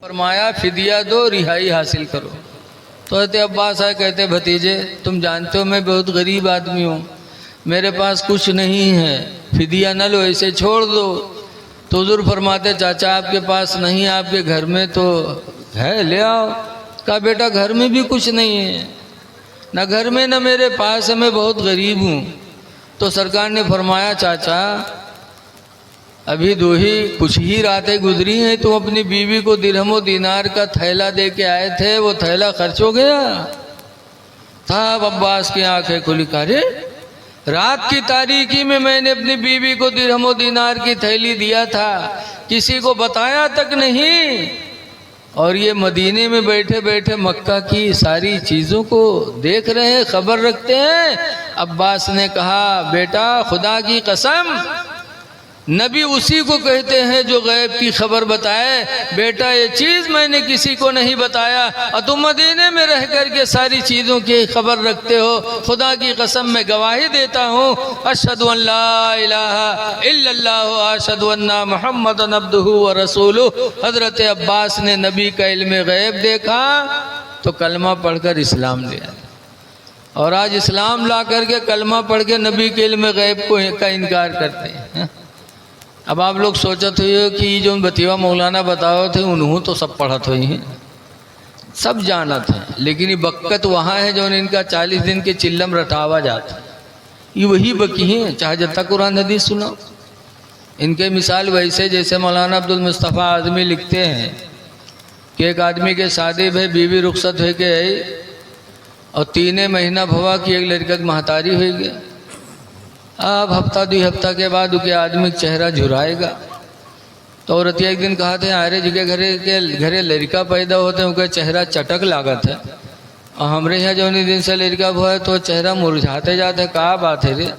फरमाया फिदिया दो, रिहाई हासिल करो। तो कहते अब्बास आए, कहते भतीजे तुम जानते हो मैं बहुत गरीब आदमी हूँ, मेरे पास कुछ नहीं है, फिदिया न लो, ऐसे छोड़ दो। तो हुज़ूर फरमाते चाचा आपके पास नहीं, आपके घर में तो है, ले आओ। कहा बेटा घर में भी कुछ नहीं है, ना घर में ना मेरे पास है, मैं बहुत गरीब हूँ। तो सरकार ने फरमाया चाचा अभी कुछ ही रातें गुजरी हैं, तुम अपनी बीवी को दिरहमो दीनार का थैला दे के आए थे, वो थैला खर्च हो गया। तब अब्बास की आंखें खुली, अरे रात की तारीकी में मैंने अपनी बीवी को दिरहमो दीनार की थैली दिया था, किसी को बताया तक नहीं, और ये मदीने में बैठे बैठे मक्का की सारी चीज़ों को देख रहे हैं, खबर रखते हैं। अब्बास ने कहा बेटा खुदा की कसम, नबी उसी को कहते हैं जो गैब की खबर बताए। बेटा ये चीज़ मैंने किसी को नहीं बताया और तुम मदीने में रह कर के सारी चीज़ों की खबर रखते हो। खुदा की कसम मैं गवाही देता हूँ, अशहदु अल्ला इलाहा इल्लल्लाह व अशहदु अन्ना मुहम्मदन अब्दुहु व रसूलुहु। हज़रत अब्बास ने नबी का इल्म गैब देखा तो कलमा पढ़कर इस्लाम लिया, और आज इस्लाम ला करके कलमा पढ़ के नबी के इल्म गैब का इनकार करते हैं। अब आप लोग सोचते हो कि जो बतीवा मौलाना बताओ थे उन्हों तो सब पढ़त हुई हैं, सब जानत हैं, लेकिन ये बक्कत वहाँ है जो इनका 40 दिन के चिल्लम रटावा जाता, ये वही बकी हैं, चाहे जत्ता कुरान हदीस सुनाओ। इनके मिसाल वैसे जैसे मौलाना अब्दुल मुस्तफ़ा आज़मी लिखते हैं कि एक आदमी के शादी भाई बीवी रुखसत हो के आई और 3 महीना भवा कि एक लड़का की महतारी हो गया। अब हफ्ता 2 हफ्ता के बाद उसके आदमी चेहरा झुराएगा। तो औरतिया एक दिन कहा थे अरे जिके घरे लड़का पैदा होते हैं उनका चेहरा चटक लागत है, और हमारे यहाँ जो दिन से लड़का हुआ है तो चेहरा मुरझाते जाते, कहा बात है रे?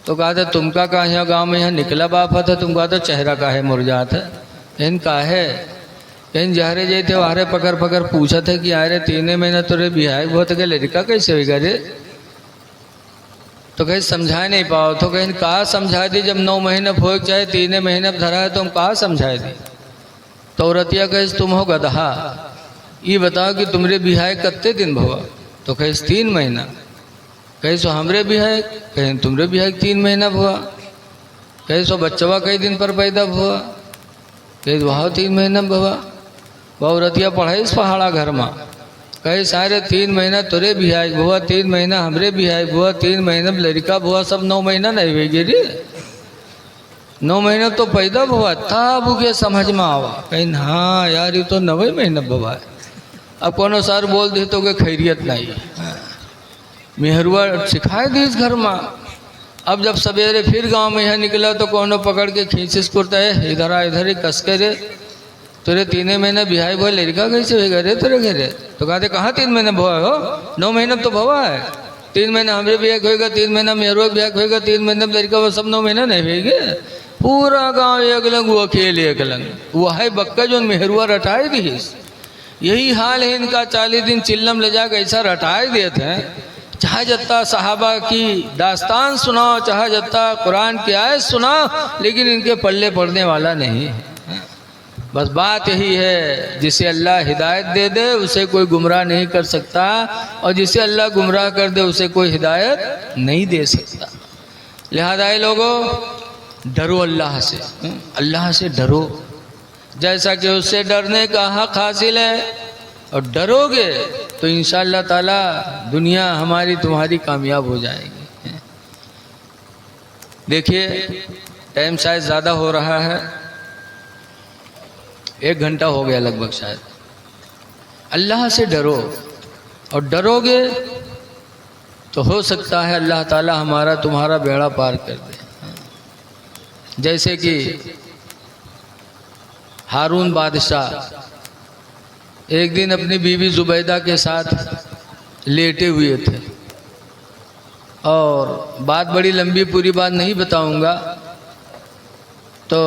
तो कहा था तुमका कहा यहाँ गाँव में यहाँ निकला बाफत है, तुम कहा तो चेहरा का है मुरझात है। इन का है इन जहरे जे थे वहारे पकड़ पकड़ पूछा था कि अरे 3 महीना तो रे बिहार बहुत के लड़का कैसे होगा रे? तो कहीं समझा नहीं पाओ। तो कहीं कहा समझा दी, जब 9 महीने भोग चाहे 3 महीने धरा है तो हम कहा समझा दी। तो औरतिया कहे तुम हो गधा, ये बताओ कि तुमरे बिहाय कत्ते दिन भवा? तो कहे 3 महीना। कहे सो हमरे बिहाय? कहें तुमरे बिहाय 3 महीना भवा। कहे सो बच्चवा कई दिन पर पैदा हुआ? कहे वहाँ 3 महीना भवा। वह औरतिया पढ़ाई इस पहाड़ा घर में, कहे सारे 3 महीना तुरे बिहाय हुआ, 3 महीना हमरे बिहाय हुआ, 3 महीना लड़का हुआ, सब 9 महीना नहीं हुई रे, 9 महीना तो पैदा हुआ तब उके समझ में आवा। कहीं हाँ यार ये तो 9 महीना हुआ है। अब कोनो सार बोल दे तो के खैरियत नहीं, मेहरुआ सिखाए दी इस घर में। अब जब सवेरे फिर गांव में यहाँ निकला तो कोनो पकड़ के खींचिस करता है, इधर आ इधर ही कस के रे तेरे 3 महीने बिहाई भुआ लड़का कैसे होगा रे तेरे घरे? तो कहते कहाँ 3 महीने भुआ हो, 9 महीना तो भवा है। 3 महीने हमरे बिहा होगा, 3 महीना मेहरुआ बिहा होगा, 3 महीने लड़का वो सब 9 महीना नहीं होगे। पूरा गाँव एक लंग वो अकेले एक लंग वो है बक्का जो मेहरुआ रटाए दी। यही हाल है इनका, 40 दिन चिल्लम ले जाकर ऐसा रटाए देते हैं। चाहे जत्ता सहाबा की दास्तान सुनाओ, चाहे जत्ता कुरान की आयत सुनाओ, लेकिन इनके पल्ले पड़ने वाला नहीं। बस बात यही है, जिसे अल्लाह हिदायत दे दे उसे कोई गुमराह नहीं कर सकता, और जिसे अल्लाह गुमराह कर दे उसे कोई हिदायत नहीं दे सकता। लिहाजा लोगों डरो अल्लाह से डरो, जैसा कि उससे डरने का हक हासिल है, और डरोगे तो इंशाअल्लाह ताला दुनिया हमारी तुम्हारी कामयाब हो जाएगी। देखिए टाइम शायद ज़्यादा हो रहा है, 1 घंटा हो गया लगभग शायद। अल्लाह से डरो, और डरोगे तो हो सकता है अल्लाह ताला हमारा तुम्हारा बेड़ा पार कर दे। जैसे कि हारून बादशाह एक दिन अपनी बीवी जुबैदा के साथ लेटे हुए थे, और बात बड़ी लंबी पूरी बात नहीं बताऊंगा। तो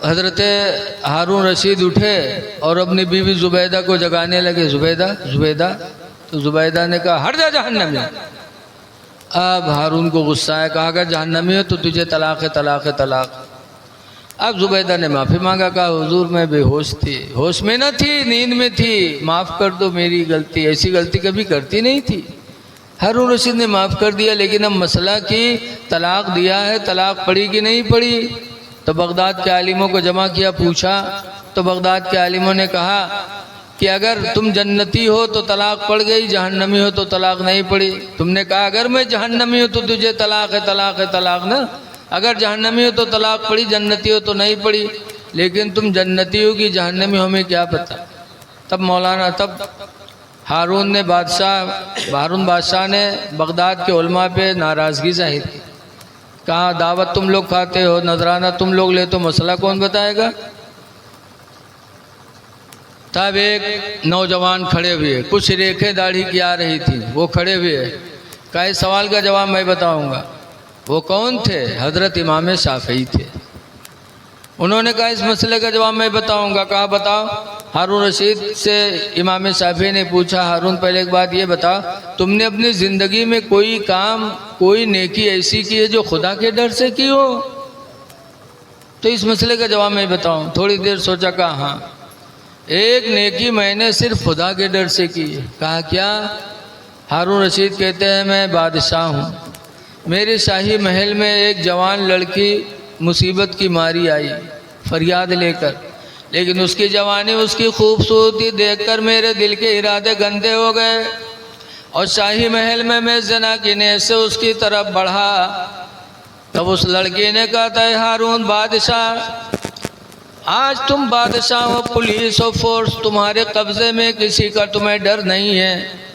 हज़रत हारून रशीद उठे और अपनी बीवी जुबैदा को जगाने लगे, जुबैदा जुबैदा। तो जुबैदा ने कहा हट जा जहन्नम में। अब हारून को गुस्सा है, कहा अगर जहन्नमी हो तो तुझे तलाक है तलाक है तलाक। अब जुबैदा ने माफ़ी मांगा, कहा हुजूर मैं बेहोश थी, होश में न थी, नींद में थी, माफ़ कर दो मेरी गलती, ऐसी गलती कभी करती नहीं थी। हारून रशीद ने माफ़ कर दिया, लेकिन अब मसला कि तलाक दिया है, तलाक पड़ी कि नहीं पड़ी। तो बगदाद के आलिमों को जमा किया, पूछा तो बगदाद के आलिमों ने कहा कि अगर तुम जन्नती हो तो तलाक पड़ गई, जहन्नमी हो तो तलाक नहीं पड़ी। तुमने कहा अगर मैं जहन्नमी हूँ तो तुझे तलाक है, तलाक है, तलाक ना, अगर जहन्नमी हो तो तलाक पड़ी, जन्नती हो तो नहीं पड़ी। लेकिन तुम जन्नती हो कि जहन्नमी हो हमें क्या पता। तब हारून बादशाह ने बगदाद के उलमा पे नाराज़गी जाहिर की। कहा दावत तुम लोग खाते हो, नजराना तुम लोग ले, तो मसला कौन बताएगा। तब एक नौजवान खड़े हुए, कुछ रेखें दाढ़ी की आ रही थी, वो खड़े हुए, कहा इस सवाल का जवाब मैं बताऊंगा। वो कौन थे? हज़रत इमाम शाफ़ी थे। उन्होंने कहा इस मसले का जवाब मैं बताऊंगा। कहा बताओ। हारून रशीद से इमाम शाफ़ी ने पूछा, हारून पहले एक बात ये बता, तुमने अपनी ज़िंदगी में कोई काम, कोई नेकी ऐसी की है जो खुदा के डर से की हो? तो इस मसले का जवाब मैं बताऊं। थोड़ी देर सोचा, कहा हाँ, एक नेकी मैंने सिर्फ खुदा के डर से की है। कहा क्या? हारून रशीद कहते हैं मैं बादशाह हूँ, मेरे शाही महल में एक जवान लड़की मुसीबत की मारी आई फरियाद लेकर, लेकिन उसकी जवानी, उसकी खूबसूरती देखकर मेरे दिल के इरादे गंदे हो गए और शाही महल में मैं ज़िना की नीयत से उसकी तरफ बढ़ा। तब उस लड़की ने कहा था हारून बादशाह, आज तुम बादशाह हो, पुलिस और फोर्स तुम्हारे कब्ज़े में, किसी का तुम्हें डर नहीं है,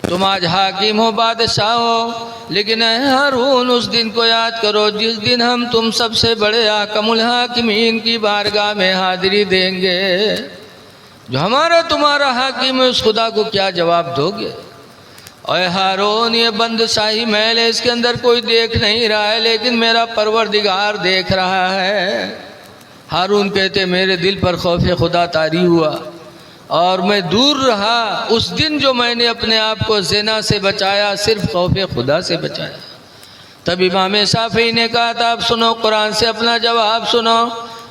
तुम आज हाकिम हो, बादशाह हो। लेकिन हारून उस दिन को याद करो जिस दिन हम तुम सबसे बड़े हाकिमुल हाकिमीन की बारगाह में हाजिरी देंगे। जो हमारा तुम्हारा हाकिम है उस खुदा को क्या जवाब दोगे? और हारून ये बंद शाही महल है, इसके अंदर कोई देख नहीं रहा है, लेकिन मेरा परवरदिगार देख रहा है। हारून कहते मेरे दिल पर खौफ खुदा तारी हुआ और मैं दूर रहा। उस दिन जो मैंने अपने आप को ज़िना से बचाया, सिर्फ खौफ खुदा से बचाया। तब इमाम शाफ़ी ने कहा था, अब सुनो, कुरान से अपना जवाब सुनो।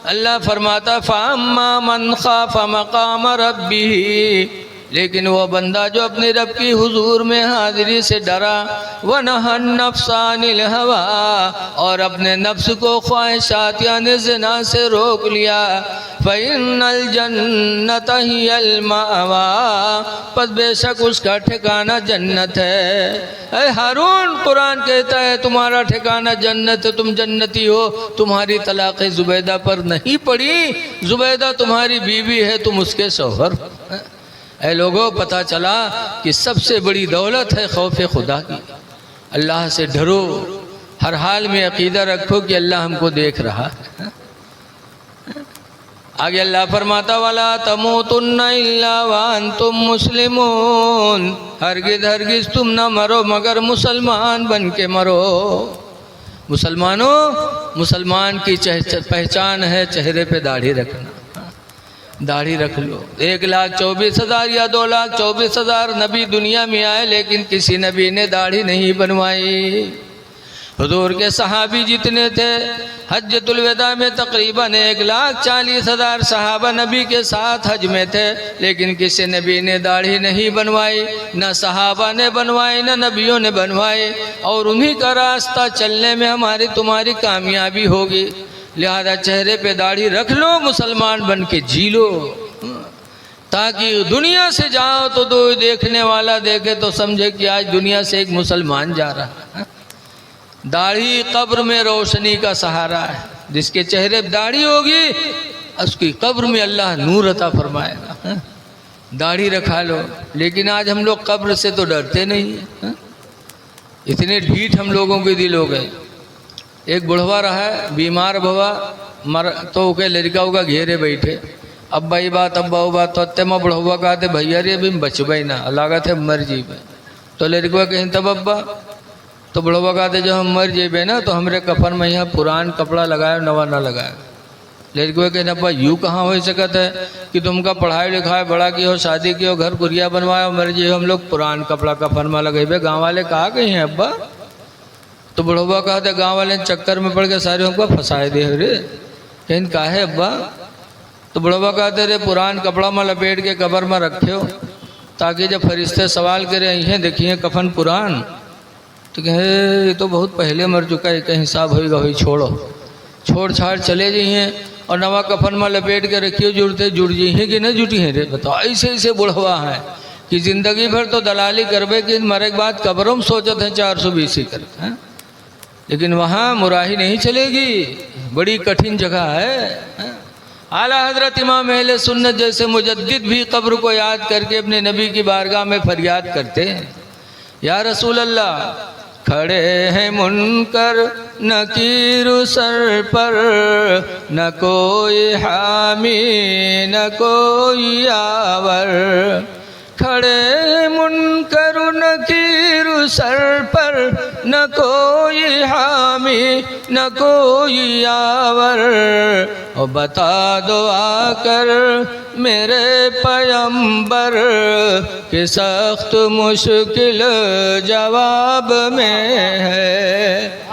अल्लाह फरमाता फ़अम्मा मन ख़ाफ़ मक़ाम रब्बिही, लेकिन वो बंदा जो अपने रब की हुजूर में हाजिरी से डरा, व नहन नफ्स अनिल हवा, और अपने नफ्स को ख्वाहिशात यानी ज़िना से रोक लिया, फ़इन्नल जन्नत हियल मावा, पस बेशक उसका ठिकाना जन्नत है। ऐ हारून, कुरान कहता है तुम्हारा ठिकाना जन्नत है, तुम जन्नती हो। तुम्हारी तलाक़ ज़ुबैदा पर नहीं पड़ी, ज़ुबैदा तुम्हारी बीवी है, तुम उसके शौहर। ऐ लोगों, पता चला कि सबसे बड़ी दौलत है खौफ खुदा की। अल्लाह से डरो, हर हाल में अकीदा रखो कि अल्लाह हमको देख रहा है। आगे अल्लाह फरमाता वाला तमूतुन्ना इल्ला व अंतुम मुस्लिमून, हरगिज़ हरगिज़ तुम न मरो मगर मुसलमान बन के मरो। मुसलमानों, मुसलमान की पहचान है चेहरे पे दाढ़ी रखना। दाढ़ी रख लो। 1,24,000 या 2,24,000 नबी दुनिया में आए, लेकिन किसी नबी ने दाढ़ी नहीं बनवाई। हुजूर के सहाबी जितने थे, हज्जतुल विदा में तकरीबन 1,40,000 सहाबा नबी के साथ हज में थे, लेकिन किसी नबी ने दाढ़ी नहीं बनवाई, न सहाबा ने बनवाई, न नबियों ने बनवाई। और उन्हीं का रास्ता चलने में हमारी तुम्हारी कामयाबी होगी। लिहाजा चेहरे पे दाढ़ी रख लो, मुसलमान बन के जी लो, ताकि दुनिया से जाओ तो दो देखने वाला देखे तो समझे कि आज दुनिया से एक मुसलमान जा रहा है। दाढ़ी कब्र में रोशनी का सहारा है। जिसके चेहरे पे दाढ़ी होगी उसकी कब्र में अल्लाह नूर अता फरमाएगा। दाढ़ी रखा लो। लेकिन आज हम लोग कब्र से तो डरते नहीं हैं, इतने ढीठ हम लोगों के दिल हो गए। एक बुढ़वा रहा है, बीमार भवा मर तो के लड़का होगा घेरे बैठे, अब्बा ही बात अब्बा वो बात, तो अत्ते में बुढ़वा कहते भैया रे अभी बचबई ना, लागत है मर जीबे। तो लड़का कहीं तब अब्बा, तो बुढ़वा कहते जब हम मर जेबे ना तो हमरे कफन में यहाँ पुरान कपड़ा लगाए, नवा ना लगाए। लड़के कहने अब्बा यूँ कहाँ हो सकत है कि तुमका पढ़ाई लिखाई बड़ा की हो, शादी की हो, घर गुरिया बनवाए, मर जी हम लोग पुरान कपड़ा कफन में लगेबे। गाँव वाले कहा गए हैं अब्बा? तो बुढ़वा कहते गाँव वाले चक्कर में पड़ के सारे हमको फंसाए दे रे। कहीं काहे अब्बा? तो बुढ़वा कहते रे पुरान कपड़ा में लपेट के कब्र में रखे ताकि जब फरिश्ते सवाल करे यहीं देखिए कफन पुरान, तो कहे ये तो बहुत पहले मर चुका है, कहीं हिसाब होगा वही छोड़ो, छोड़ छाड़ चले जाइए और नवा कफन में लपेट के रखिए, जुड़ते जुड़ जाइए कि नहीं जुटी हैं रे? बताओ ऐसे ऐसे बुढ़वा है कि जिंदगी भर तो दलाली करबे कि मरे के बाद कब्रों में सोचते हैं 420 करते हैं, लेकिन वहाँ मुराही नहीं चलेगी, बड़ी कठिन जगह है। आला हजरत इमाम अहले सुन्नत जैसे मुजद्दिद भी कब्र को याद करके अपने नबी की बारगाह में फरियाद करते हैं, या रसूल अल्लाह, खड़े हैं मुनकर नकीर सर पर, न कोई हामी न कोई आवर, खड़े मुनकर नकीर सर पर, न कोई हामी न कोई आवर, और बता दो आकर मेरे पैगंबर कि सख्त मुश्किल जवाब में है।